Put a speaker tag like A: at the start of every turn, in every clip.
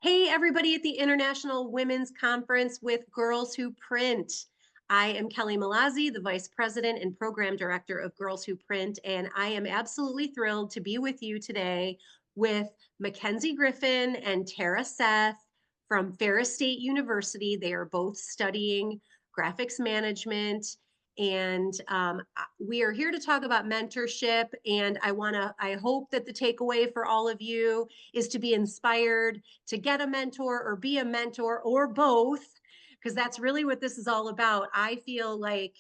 A: Hey, everybody at the International Women's Conference with Girls Who Print. I am Kelly Mallozzi, the Vice President and Program Director of Girls Who Print, and I am absolutely thrilled to be with you today with Mackenzie Griffin and Tara Seth from Ferris State University. They are both studying graphics management, and we are here to talk about mentorship. And I hope that the takeaway for all of you is to be inspired to get a mentor or be a mentor or both, because that's really what this is all about. I feel like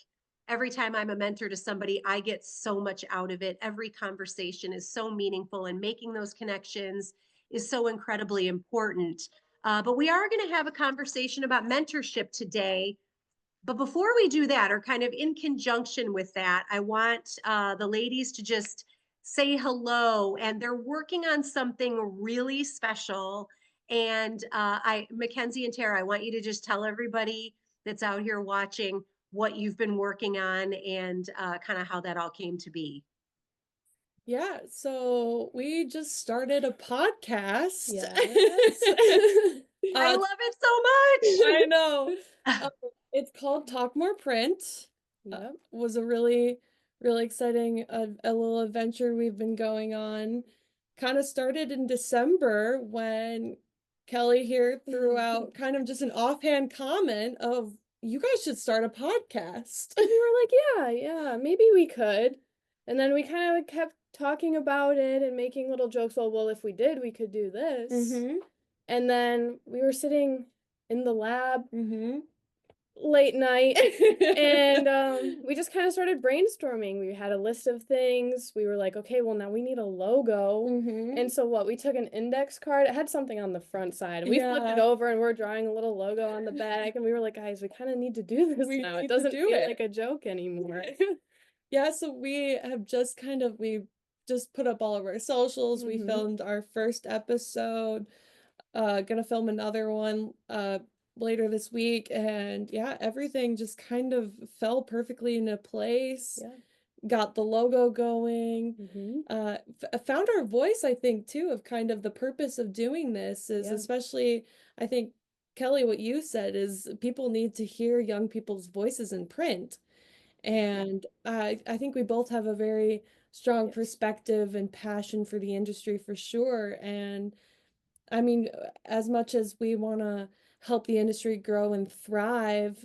A: every time I'm a mentor to somebody, I get so much out of it. Every conversation is so meaningful, and making those connections is so incredibly important. But we are going to have a conversation about mentorship today. But before we do that, or kind of in conjunction with that, I want the ladies to just say hello. And they're working on something really special. And Mackenzie and Tara, I want you to just tell everybody that's out here watching what you've been working on and kind of how that all came to be.
B: Yeah, so we just started a podcast.
C: Yes.
A: I
B: Uh,
A: love it so
B: I know.
A: much.
B: It's called Talk More Print.
C: Yep.
B: Was a really, really exciting a little adventure we've been going on. Kind of started in December when Kelly here threw out kind of just an offhand comment of, you guys should start a podcast.
C: We were like, yeah, maybe we could. And then we kind of kept talking about it and making little jokes. Well, if we did, we could do this.
B: Mm-hmm.
C: And then we were sitting in the lab
B: Mm-hmm.
C: late night and we just kind of started brainstorming. We had a list of things. We were like, okay, well, now we need a logo.
B: Mm-hmm.
C: And so we took an index card. It had something on the front side. And we flipped it over and we're drawing a little logo on the back. And we were like, guys, we kind of need to do this now. It doesn't feel like a joke anymore.
B: Yeah, so we just put up all of our socials. We filmed our first episode, gonna film another one later this week, and yeah, everything just kind of fell perfectly into place.
C: Yeah.
B: Got the logo going. Found our voice, I think, too, of kind of the purpose of doing this is especially, I think, Kelly, what you said is people need to hear young people's voices in print. And I think we both have a very strong perspective and passion for the industry for sure. And I mean, as much as we want to help the industry grow and thrive,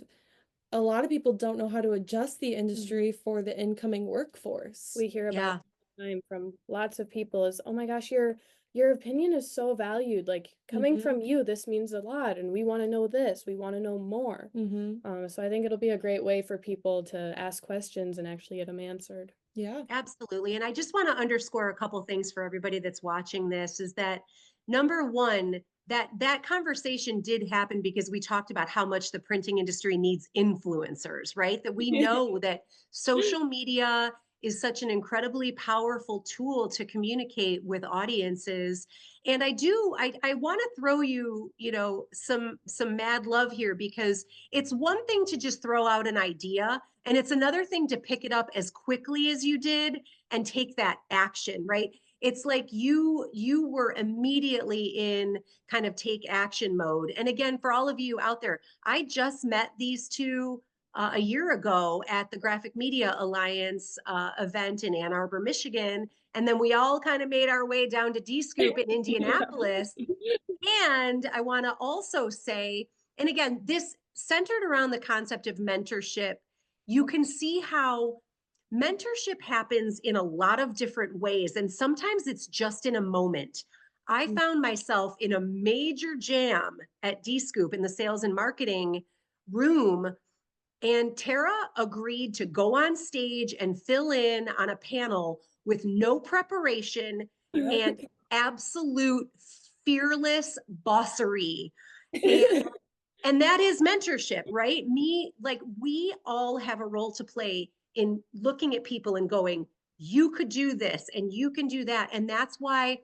B: a lot of people don't know how to adjust the industry for the incoming workforce.
C: We hear about time from lots of people is, oh my gosh, your opinion is so valued. Like coming from you, this means a lot, and we want to know this. We want to know more. So I think it'll be a great way for people to ask questions and actually get them answered.
B: Yeah,
A: absolutely. And I just want to underscore a couple things for everybody that's watching this is that number one, that conversation did happen because we talked about how much the printing industry needs influencers, right? That we know that social media is such an incredibly powerful tool to communicate with audiences. And I want to throw you, some mad love here, because it's one thing to just throw out an idea, and it's another thing to pick it up as quickly as you did and take that action, right? It's like you were immediately in kind of take action mode. And again, for all of you out there, I just met these two a year ago at the Graphic Media Alliance event in Ann Arbor, Michigan. And then we all kind of made our way down to D-Scoop in Indianapolis. And I want to also say, and again, this centered around the concept of mentorship. You can see how mentorship happens in a lot of different ways, and sometimes it's just in a moment. I found myself in a major jam at D-Scoop in the sales and marketing room, and Tara agreed to go on stage and fill in on a panel with no preparation and absolute fearless bossery. And that is mentorship, right? We all have a role to play in looking at people and going, you could do this and you can do that. And that's why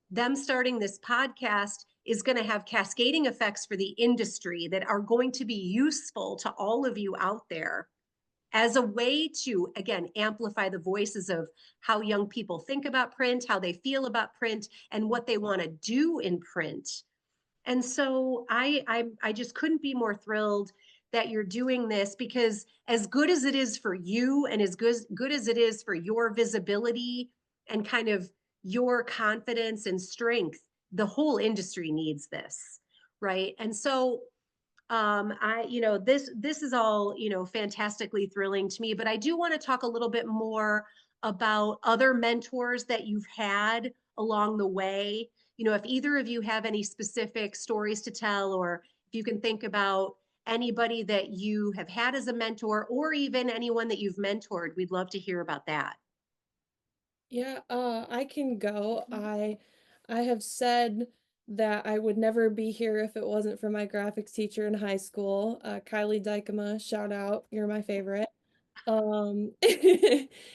A: them starting this podcast is going to have cascading effects for the industry that are going to be useful to all of you out there as a way to, again, amplify the voices of how young people think about print, how they feel about print, and what they want to do in print. And so I just couldn't be more thrilled that you're doing this, because as good as it is for you and as good as it is for your visibility and kind of your confidence and strength, the whole industry needs this, right? And so this is all, fantastically thrilling to me, but I do want to talk a little bit more about other mentors that you've had along the way. If either of you have any specific stories to tell, or if you can think about anybody that you have had as a mentor, or even anyone that you've mentored, we'd love to hear about that.
B: Yeah, I can go. I have said that I would never be here if it wasn't for my graphics teacher in high school. Kylie Dykema, shout out, you're my favorite. Um,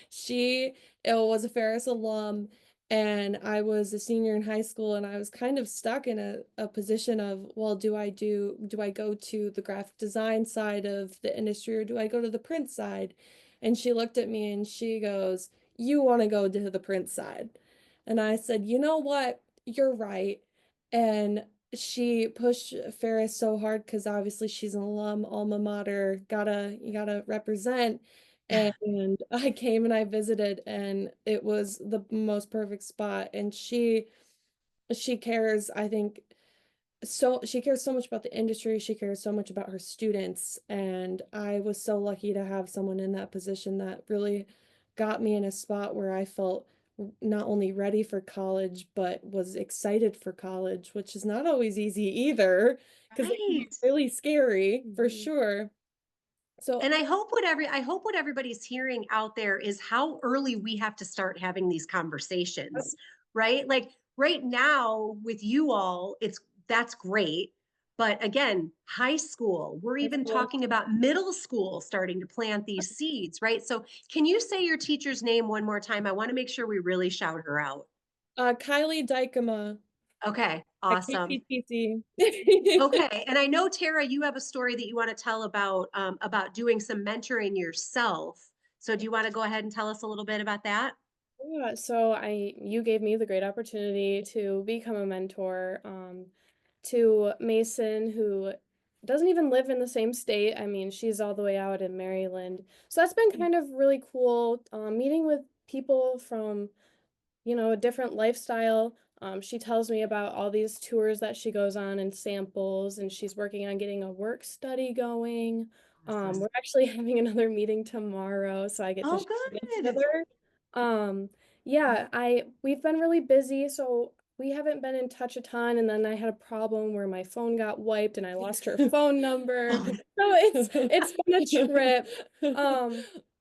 B: she was a Ferris alum, and I was a senior in high school, and I was kind of stuck in a position of, well, do I go to the graphic design side of the industry, or do I go to the print side? And she looked at me and she goes, you want to go to the print side. And I said, you know what? You're right. And she pushed Ferris so hard because obviously she's an alum, alma mater, you gotta represent. And I came and I visited, and it was the most perfect spot. And she cares, I think, so she cares so much about the industry. She cares so much about her students. And I was so lucky to have someone in that position that really got me in a spot where I felt not only ready for college, but was excited for college, which is not always easy either, because it can be
A: Right.
B: really scary for
C: Mhm.
B: sure. So
A: And I hope what everybody's hearing out there is how early we have to start having these conversations, right? Like right now with you all, that's great. But again, high school, we're
B: high
A: even
B: school,
A: talking about middle school starting to plant these seeds, right? So can you say your teacher's name one more time? I want to make sure we really shout her out.
B: Kylie Dykema
A: Okay,
B: at
A: awesome.
B: KPTC.
A: Okay, and I know Tara, you have a story that you want to tell about doing some mentoring yourself. So do you want to go ahead and tell us a little bit about that?
C: Yeah, so you gave me the great opportunity to become a mentor to Mason, who doesn't even live in the same state. I mean, she's all the way out in Maryland. So that's been kind of really cool, meeting with people from a different lifestyle. She tells me about all these tours that she goes on and samples, and she's working on getting a work study going.
A: Awesome.
C: We're actually having another meeting tomorrow, so I get to
A: Oh,
C: share this with
A: good.
C: her. Yeah, we've been really busy, so we haven't been in touch a ton, and then I had a problem where my phone got wiped and I lost her phone number.
A: Oh,
C: So it's been a trip.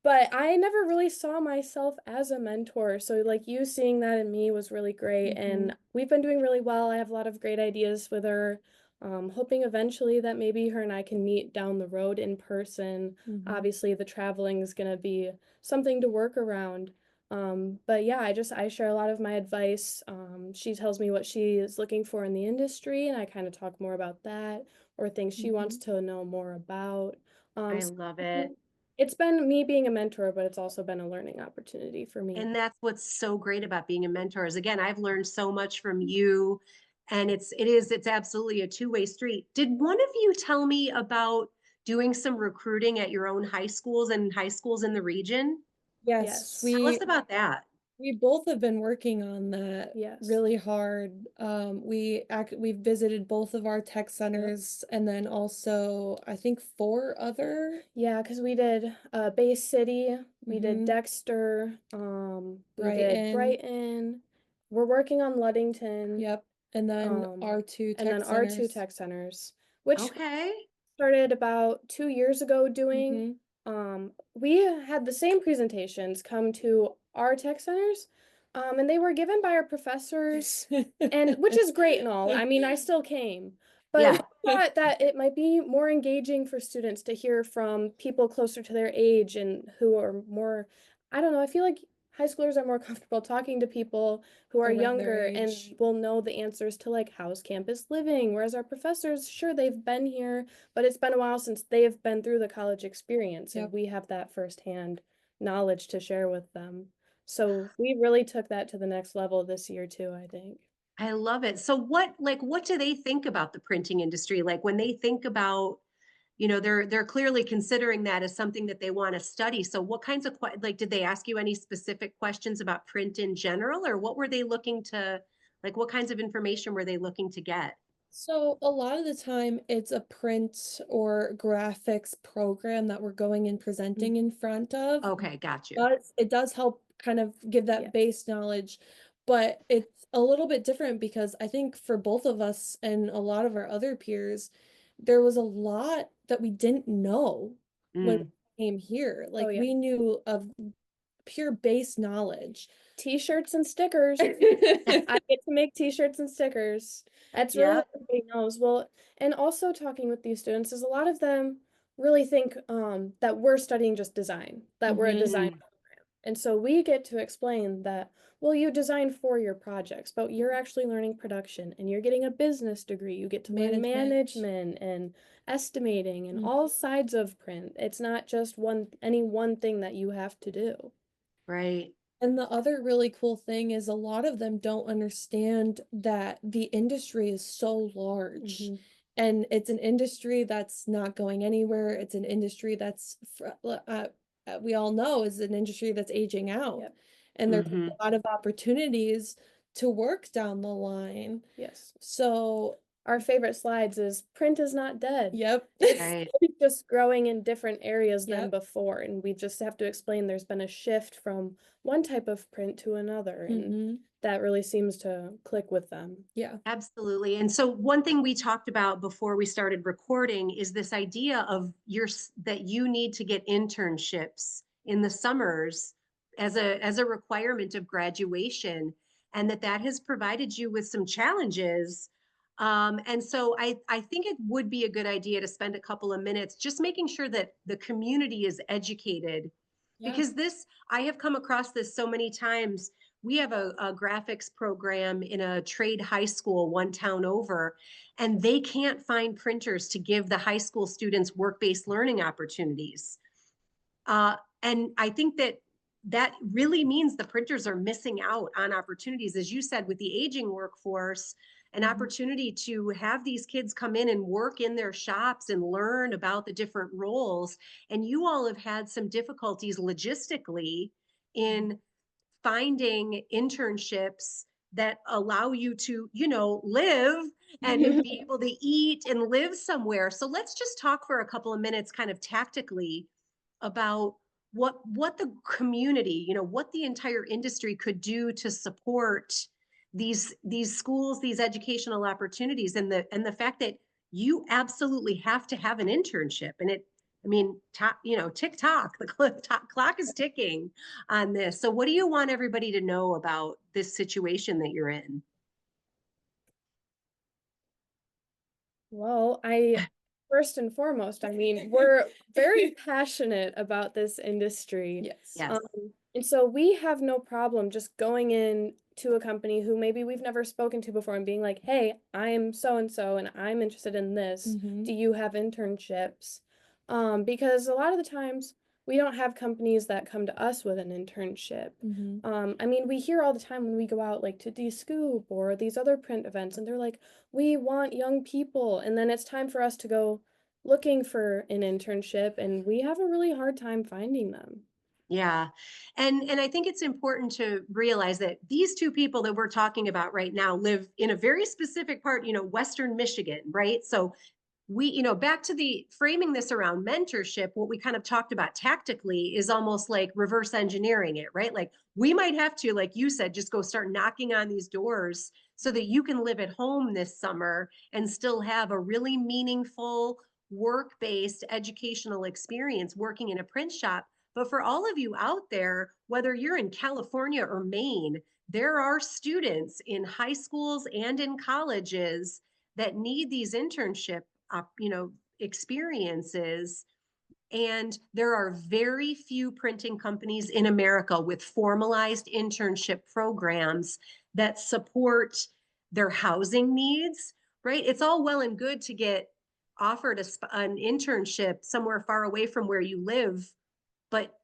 C: But I never really saw myself as a mentor. So like you seeing that in me was really great. And we've been doing really well. I have a lot of great ideas with her. Hoping eventually that maybe her and I can meet down the road in person. Obviously, the traveling is going to be something to work around. But yeah, I share a lot of my advice. She tells me what she is looking for in the industry, and I kind of talk more about that or things she wants to know more about.
A: I
C: So
A: love it.
C: it's been me being a mentor, but it's also been a learning opportunity for me.
A: And that's what's so great about being a mentor is, again, I've learned so much from you, and it's absolutely a two-way street. Did one of you tell me about doing some recruiting at your own high schools and high schools in the region?
B: Yes,
C: Yes.
A: Tell us about that.
B: we both have been working on that
C: Yes.
B: really hard. We visited both of our tech
C: Yep.
B: centers, and then also I think four other.
C: Yeah, because we did Bay City, we did
B: Mm-hmm.
C: Dexter, we did
B: Brighton.
C: Brighton. We're working on Ludington,
B: Yep. And then
C: um,
B: R2
C: and then
B: tech
C: R2
B: centers.
C: Tech Centers, which
A: Okay.
C: started about 2 years ago doing.
B: Mm-hmm.
C: We had the same presentations come to our tech centers, and they were given by our professors, and which is great and all. I mean, I still came, but we
A: Yeah.
C: thought that it might be more engaging for students to hear from people closer to their age and who are more, I don't know, I feel like high schoolers are more comfortable talking to people who are
B: Around their
C: younger and
B: age.
C: will know the answers to like how's campus living, whereas our professors, sure, they've been here, but it's been a while since they have been through the college experience, and
B: Yep.
C: we have that firsthand knowledge to share with them. So we really took that to the next level this year too, I think.
A: I love it. So what do they think about the printing industry? Like when they think about, they're clearly considering that as something that they want to study. So what kinds of like did they ask you any specific questions about print in general, or what were they looking to, like what kinds of information were they looking to get?
B: So a lot of the time it's a print or graphics program that we're going and presenting in front of.
A: Okay, got you.
B: But it does help kind of give that
C: Yeah.
B: base knowledge, but it's a little bit different because I think for both of us and a lot of our other peers, there was a lot that we didn't know when
A: Mm,
B: we came here.
C: Oh
B: Like
C: yeah.
B: we knew of pure base knowledge.
C: T-shirts and stickers. I get to make t-shirts and stickers. That's really
A: yeah.
C: what everybody knows. Well, and also talking with these students is a lot of them really think that we're studying just design, that we're a design
A: Mm,
C: program. And so we get to explain that, well, you design for your projects, but you're actually learning production and you're getting a business degree. You get to learn management and estimating and all sides of print. It's not just any one thing that you have to do.
A: right.
B: And the other really cool thing is a lot of them don't understand that the industry is so large. And it's an industry that's not going anywhere. It's an industry that's, we all know, is an industry that's aging out.
C: Yep.
B: And there's
A: Hmm.
B: a lot of opportunities to work down the line.
C: Yes.
B: So,
C: Our favorite slides is print is not dead.
B: yep.
A: Right.
C: It's just growing in different areas than
B: Yep.
C: before. And we just have to explain there's been a shift from one type of print to another. And that really seems to click with them.
B: Yeah.
A: Absolutely. And so one thing we talked about before we started recording is this idea of that you need to get internships in the summers as a requirement of graduation, and that has provided you with some challenges. And so I think it would be a good idea to spend a couple of minutes just making sure that the community is educated, because I have come across this so many times. We have a graphics program in a trade high school one town over, and they can't find printers to give the high school students work-based learning opportunities. And I think that really means the printers are missing out on opportunities, as you said, with the aging workforce, an opportunity to have these kids come in and work in their shops and learn about the different roles. And you all have had some difficulties logistically in finding internships that allow you to, live and be able to eat and live somewhere. So let's just talk for a couple of minutes kind of tactically about what the community, what the entire industry could do to support these schools, these educational opportunities, and the fact that you absolutely have to have an internship. And I mean, tick tock, the clock is ticking on this. So what do you want everybody to know about this situation that you're in?
C: Well, first and foremost, I mean, we're very passionate about this industry.
B: Yes.
A: Yes.
C: And so we have no problem just going in to a company who maybe we've never spoken to before and being like, hey, I'm so and so and I'm interested in this. Do you have internships? Because a lot of the times we don't have companies that come to us with an internship. I mean, we hear all the time when we go out like to D-Scoop or these other print events, and they're like, we want young people. And then it's time for us to go looking for an internship, and we have a really hard time finding them.
A: Yeah. And I think it's important to realize that these two people that we're talking about right now live in a very specific part, Western Michigan, right? So we, back to the framing this around mentorship, what we kind of talked about tactically is almost like reverse engineering it, right? Like we might have to, like you said, just go start knocking on these doors so that you can live at home this summer and still have a really meaningful work-based educational experience working in a print shop. But for all of you out there, whether you're in California or Maine, there are students in high schools and in colleges that need these internship experiences. And there are very few printing companies in America with formalized internship programs that support their housing needs, right? It's all well and good to get offered an internship somewhere far away from where you live, but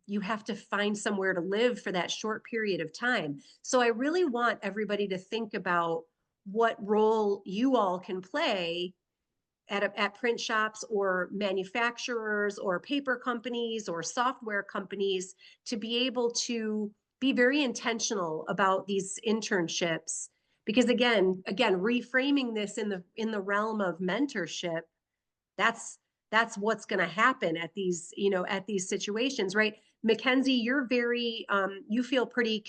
A: you have to find somewhere to live for that short period of time. So I really want everybody to think about what role you all can play at print shops or manufacturers or paper companies or software companies to be able to be very intentional about these internships. Because again, reframing this in the realm of mentorship, that's what's going to happen at these, at these situations, right? Mackenzie, you're very you feel pretty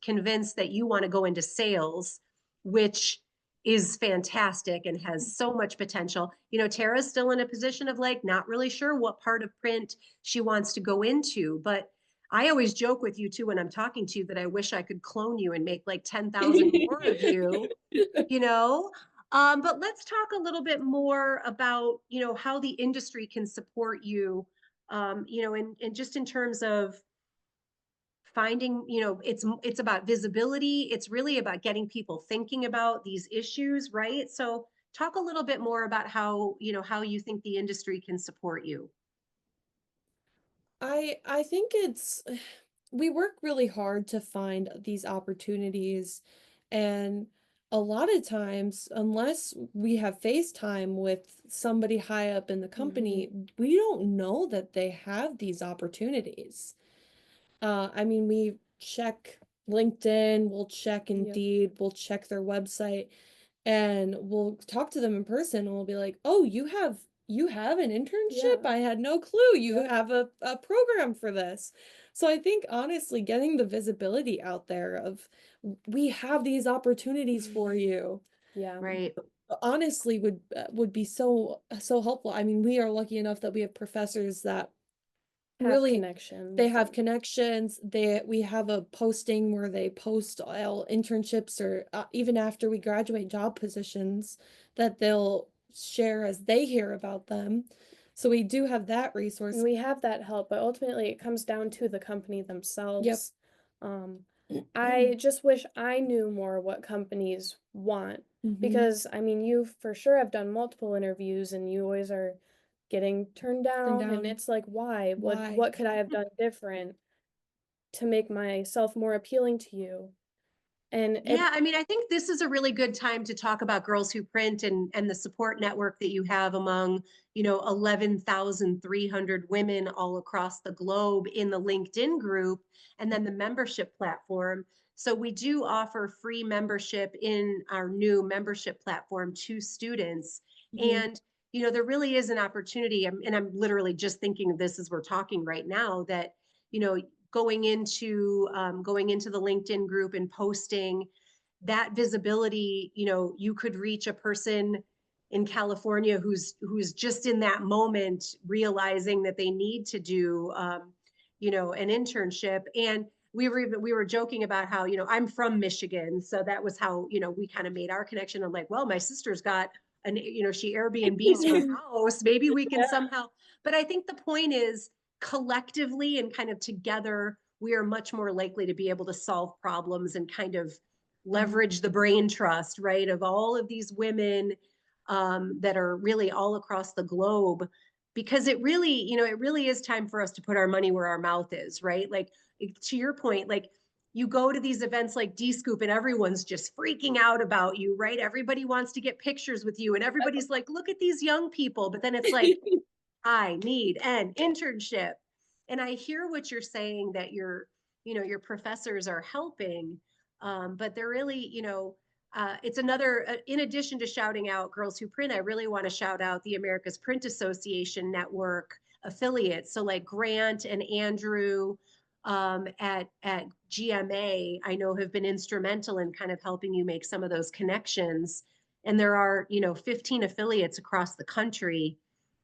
A: convinced that you want to go into sales, which is fantastic and has so much potential. Tara's still in a position of like not really sure what part of print she wants to go into, but I always joke with you too when I'm talking to you that I wish I could clone you and make like 10,000 more of you, you know but let's talk a little bit more about how the industry can support you, and just in terms of finding, it's about visibility. It's really about getting people thinking about these issues, right? So talk a little bit more about how you think the industry can support you.
B: I think it's we work really hard to find these opportunities, and a lot of times, unless we have FaceTime with somebody high up in the company, we don't know that they have these opportunities. I mean, we check LinkedIn, we'll check Indeed, we'll check their website, and we'll talk to them in person and we'll be like, "Oh, you have an internship? I had no clue you have a program for this." So I think honestly getting the visibility out there of we have these opportunities for you.
C: Yeah.
A: Right.
B: Honestly would be so helpful. I mean, we are lucky enough that we have professors that
C: Have
B: really
C: connections.
B: they have connections. We have a posting where they post all internships or even after we graduate job positions that they'll share as they hear about them. So we do have that resource.
C: And we have that help, but ultimately it comes down to the company
B: Yep.
C: themselves. I just wish I knew more what companies want because I mean, you for sure have done multiple interviews and you always are getting turned down, and it's like, why? What could I have done different to make myself more appealing to you? And
A: Yeah, I mean, I think this is a really good time to talk about Girls Who Print and the support network that you have among, 11,300 women all across the globe in the LinkedIn group and then the membership platform. So we do offer free membership in our new membership platform to students. And, there really is an opportunity, and I'm literally just thinking of this as we're talking right now, that, going into the LinkedIn group and posting that visibility, you could reach a person in California who's just in that moment realizing that they need to do an internship. And we were joking about how, I'm from Michigan, so that was how, we kind of made our connection. I'm like, well, my sister's got she Airbnbs her house, maybe we can somehow. But I think the point is, collectively and kind of together, we are much more likely to be able to solve problems and kind of leverage the brain trust, right, of all of these women that are really all across the globe. Because it really is time for us to put our money where our mouth is, right? Like, to your point, like, you go to these events like D-Scoop and everyone's just freaking out about you, right? Everybody wants to get pictures with you and everybody's like, look at these young people. But then it's like, I need an internship. And I hear what you're saying, that your professors are helping. But they're really, it's another, in addition to shouting out Girls Who Print, I really want to shout out the America's Print Association Network affiliates. So like Grant and Andrew at GMA, I know have been instrumental in kind of helping you make some of those connections. And there are, 15 affiliates across the country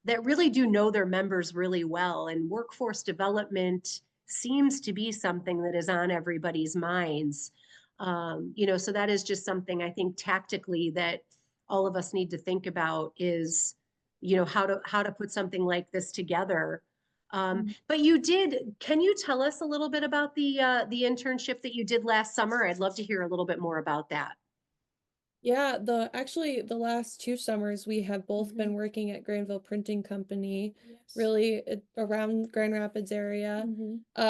A: that really do know their members really well. And workforce development seems to be something that is on everybody's minds. So that is just something I think tactically that all of us need to think about is, how to put something like this together. But can you tell us a little bit about the internship that you did last summer? I'd love to hear a little bit more about that.
B: Yeah, actually the last 2 summers we have both been working at Granville Printing Company, really around Grand Rapids area.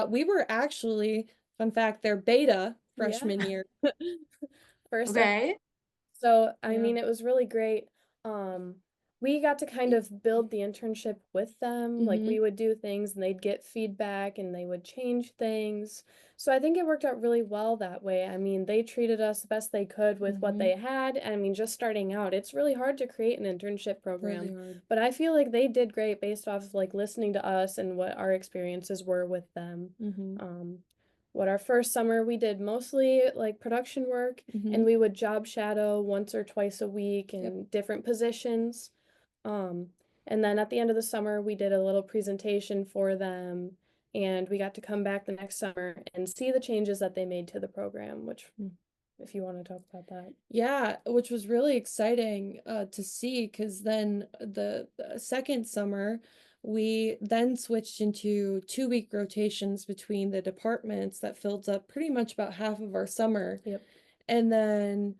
B: We were actually, fun fact, their beta freshman year.
C: First
A: Okay.
C: So, I
B: Yeah.
C: mean, it was really great. We got to kind of build the internship with them. Like we would do things and they'd get feedback and they would change things. So I think it worked out really well that way. I mean, they treated us the best they could with what they had. I mean, just starting out, it's really hard to create an internship program.
B: Really hard.
C: But I feel like they did great based off of like listening to us and what our experiences were with them. What our first summer we did mostly like production work, and we would job shadow once or twice a week in different positions. And then at the end of the summer, we did a little presentation for them, and we got to come back the next summer and see the changes that they made to the program, which, if you want to talk about that.
B: Yeah, which was really exciting to see, because then the second summer, we then switched into 2-week rotations between the departments that filled up pretty much about half of our summer.
C: Yep.
B: And then,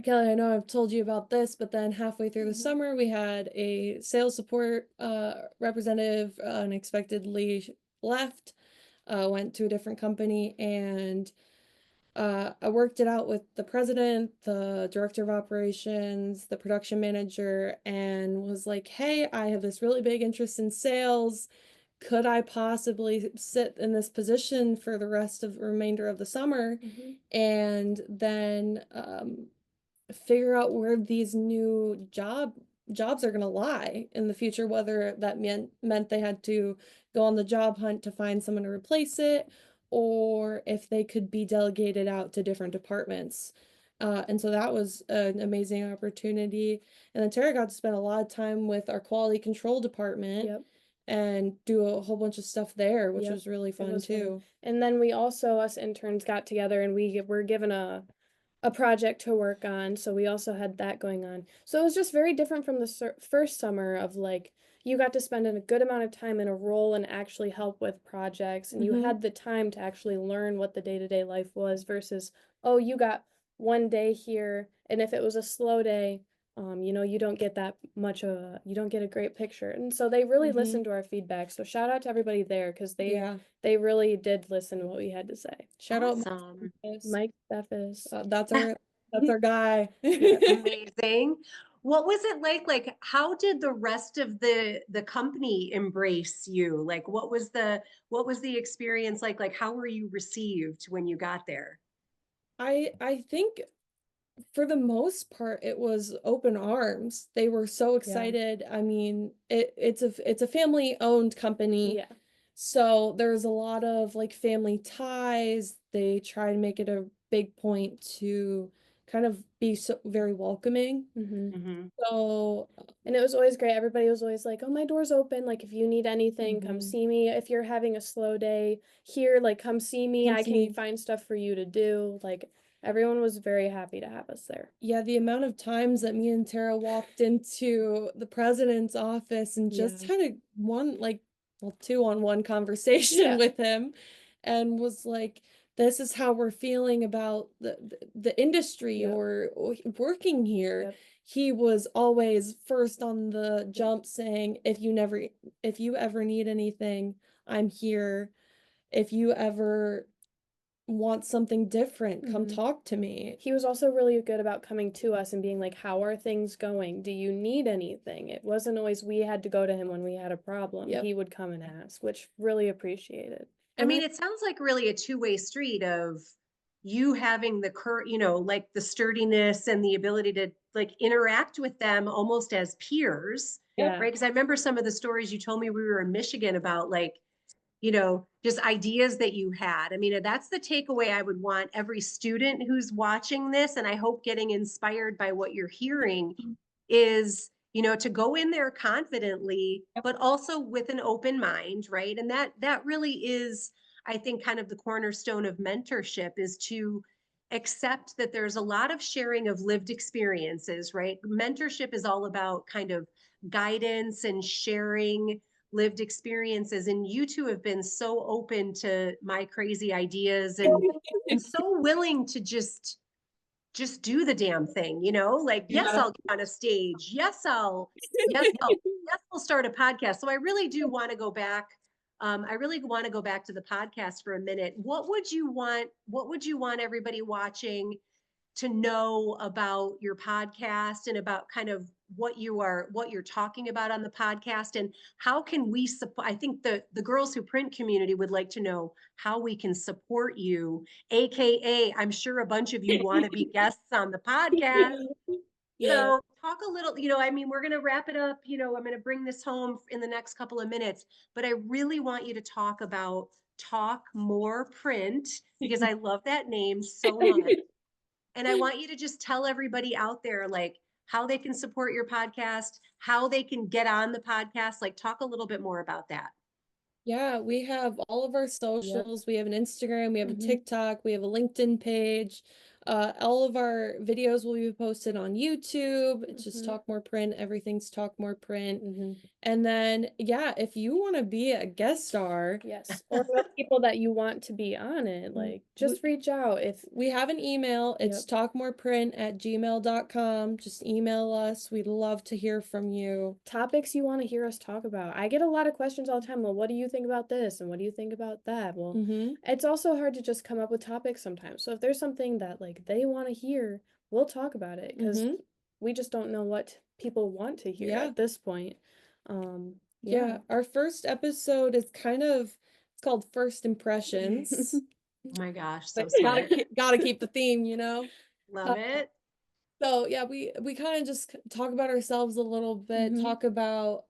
B: Kelly, I know I've told you about this, but then halfway through the summer, we had a sales support representative unexpectedly left, went to a different company, and I worked it out with the president, the director of operations, the production manager, and was like, hey, I have this really big interest in sales. Could I possibly sit in this position for the remainder of the summer? And then figure out where these new jobs are going to lie in the future, whether that meant they had to go on the job hunt to find someone to replace it, or if they could be delegated out to different departments. And so that was an amazing opportunity. And then Tara got to spend a lot of time with our quality control department and do a whole bunch of stuff there, which was really fun too.
C: And then we also, us interns, got together and we were given a project to work on, so we also had that going on. So it was just very different from the first summer of like you got to spend a good amount of time in a role and actually help with projects, and you had the time to actually learn what the day-to-day life was versus, oh, you got one day here, and if it was a slow day, you know, you don't get you don't get a great picture. And so they really listened to our feedback. So shout out to everybody there, because they really did listen to what we had to say.
B: Shout out
C: Mike Steffes.
B: That's our guy.
A: Amazing. What was it like? Like, how did the rest of the company embrace you? Like, what was the experience like? Like, how were you received when you got there?
B: I think for the most part, it was open arms. They were so excited. I mean, it's a family-owned company. So there's a lot of like family ties. They try to make it a big point to kind of be so very welcoming. So,
C: and it was always great. Everybody was always like, oh, my door's open. Like, if you need anything, come see me. If you're having a slow day here, like, come see me. I can find stuff for you to do. Like, everyone was very happy to have us there.
B: Yeah, the amount of times that me and Tara walked into the president's office and just had a 2-on-1 conversation with him, and was like, this is how we're feeling about the industry or working here. He was always first on the jump saying, if you ever need anything, I'm here. If you ever want something different, come talk to me.
C: He was also really good about coming to us and being like, how are things going? Do you need anything? It wasn't always we had to go to him when we had a problem. He would come and ask, which really appreciated.
A: I mean, it sounds like really a two-way street of you having the like the sturdiness and the ability to like interact with them almost as peers, right? Because I remember some of the stories you told me we were in Michigan about, like, just ideas that you had. I mean, that's the takeaway I would want every student who's watching this, and I hope getting inspired by what you're hearing, is, to go in there confidently, but also with an open mind, right? And that really is, I think, kind of the cornerstone of mentorship, is to accept that there's a lot of sharing of lived experiences, right? Mentorship is all about kind of guidance and sharing lived experiences, and you two have been so open to my crazy ideas and so willing to just do the damn thing, like, yes, I'll get on a stage. Yes, I'll start a podcast. So I really do want to go back. I really want to go back to the podcast for a minute. What would you want everybody watching to know about your podcast and about kind of what you're talking about on the podcast, and how can we support? I think the Girls Who Print community would like to know how we can support you, aka I'm sure a bunch of you want to be guests on the podcast.
B: Yeah.
A: So talk a little, I mean, we're going to wrap it up. I'm going to bring this home in the next couple of minutes, but I really want you to talk about Talk More Print, because I love that name so much. And I want you to just tell everybody out there, like, how they can support your podcast, how they can get on the podcast. Like, talk a little bit more about that.
B: Yeah, we have all of our socials. We have an Instagram, we have a TikTok, we have a LinkedIn page. All of our videos will be posted on YouTube. It's just Talk More Print. Everything's Talk More Print. And then, yeah, if you want to be a guest star,
C: yes, or with people that you want to be on it, like, just reach out. If
B: we have an email, it's talkmoreprint@gmail.com. Just email us. We'd love to hear from you.
C: Topics you want to hear us talk about. I get a lot of questions all the time. Well, what do you think about this? And what do you think about that? Well, it's also hard to just come up with topics sometimes. So if there's something that like they want to hear, we'll talk about it, because we just don't know what people want to hear at this point.
B: Yeah, our first episode is it's called First Impressions.
A: Oh my gosh, so
B: But
A: smart.
B: gotta keep the theme,
A: Love it.
B: So yeah, we kind of just talk about ourselves a little bit, talk about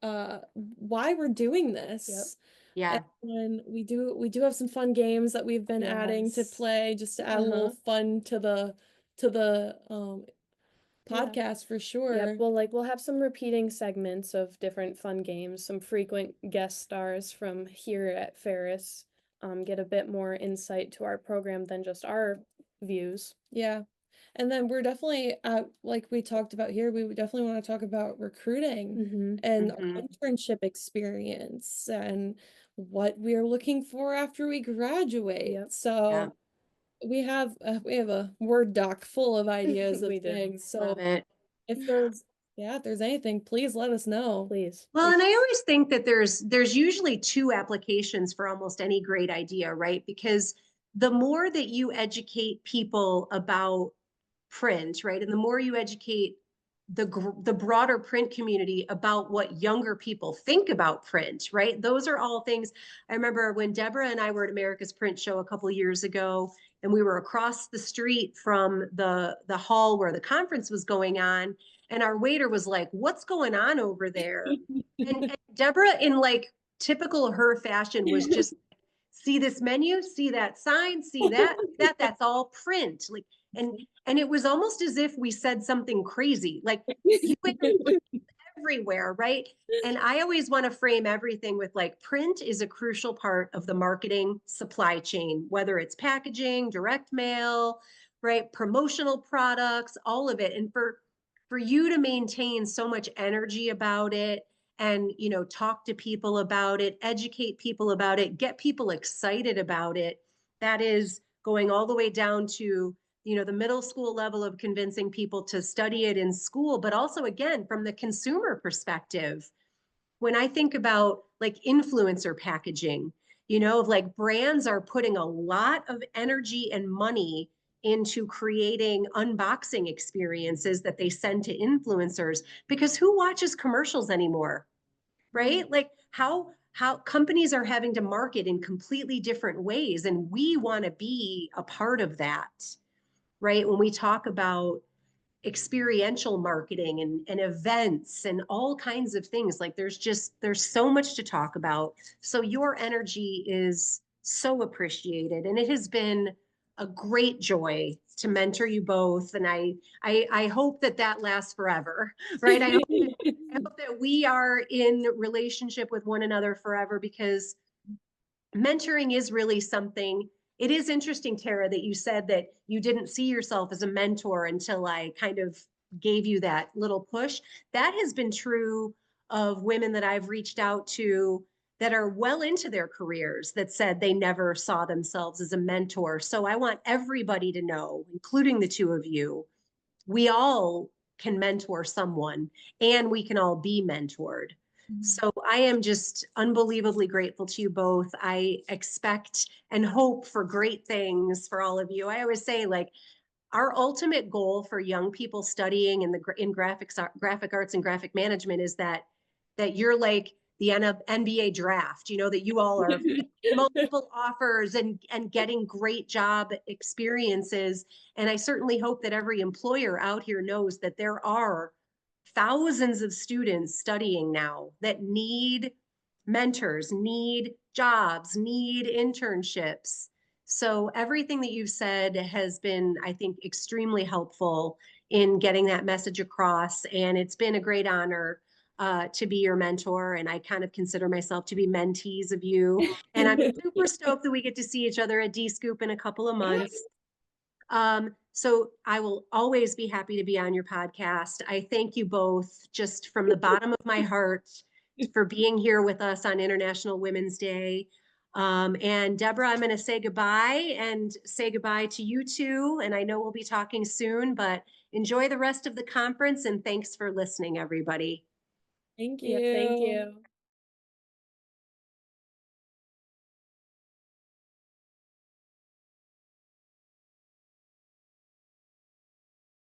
B: why we're doing this.
A: Yeah.
B: And we do have some fun games that we've been adding to play, just to add a little fun to the podcast for sure.
C: Yep. Well, we'll have some repeating segments of different fun games, some frequent guest stars from here at Ferris, get a bit more insight to our program than just our views.
B: Yeah. And then we're definitely, like we talked about here, we would definitely want to talk about recruiting and our internship experience and what we are looking for after we graduate. So we have a Word doc full of ideas of things. So if there's anything, please let us know.
C: Please.
A: Well, and I always think that there's usually two applications for almost any great idea, right? Because the more that you educate people about print, right, and the more you educate the broader print community about what younger people think about print, right? Those are all things. I remember when Deborah and I were at America's Print Show a couple of years ago, and we were across the street from the hall where the conference was going on, and our waiter was like, "What's going on over there?" and Deborah, in like typical her fashion, was just, "See this menu, see that sign, see that's all print." Like, and it was almost as if we said something crazy, like, you went everywhere, right? And I always want to frame everything with, like, print is a crucial part of the marketing supply chain, whether it's packaging, direct mail, right, promotional products, all of it. And for you to maintain so much energy about it, and talk to people about it, educate people about it, get people excited about it, that is going all the way down to the middle school level of convincing people to study it in school, but also, again, from the consumer perspective. When I think about like influencer packaging, like brands are putting a lot of energy and money into creating unboxing experiences that they send to influencers, because who watches commercials anymore, right? Like how companies are having to market in completely different ways, and we want to be a part of that, right? When we talk about experiential marketing and events and all kinds of things, like there's so much to talk about. So your energy is so appreciated, and it has been a great joy to mentor you both. And I hope that lasts forever, right? I hope that we are in relationship with one another forever, because mentoring is really something. It is interesting, Tara, that you said that you didn't see yourself as a mentor until I kind of gave you that little push. That has been true of women that I've reached out to that are well into their careers, that said they never saw themselves as a mentor. So I want everybody to know, including the two of you, we all can mentor someone, and we can all be mentored. So I am just unbelievably grateful to you both. I expect and hope for great things for all of you. I always say, like, our ultimate goal for young people studying in graphic arts and graphic management is that you're like the NBA draft, you know, that you all are multiple offers and getting great job experiences. And I certainly hope that every employer out here knows that there are thousands of students studying now that need mentors, need jobs, need internships. So everything that you've said has been, I think, extremely helpful in getting that message across. And it's been a great honor to be your mentor. And I kind of consider myself to be mentees of you. And I'm super stoked that we get to see each other at D-Scoop in a couple of months. So I will always be happy to be on your podcast. I thank you both just from the bottom of my heart for being here with us on International Women's Day. And Deborah, I'm going to say goodbye and say goodbye to you too. And I know we'll be talking soon, but enjoy the rest of the conference and thanks for listening, everybody.
B: Thank
C: Yeah, thank
B: you.
C: you.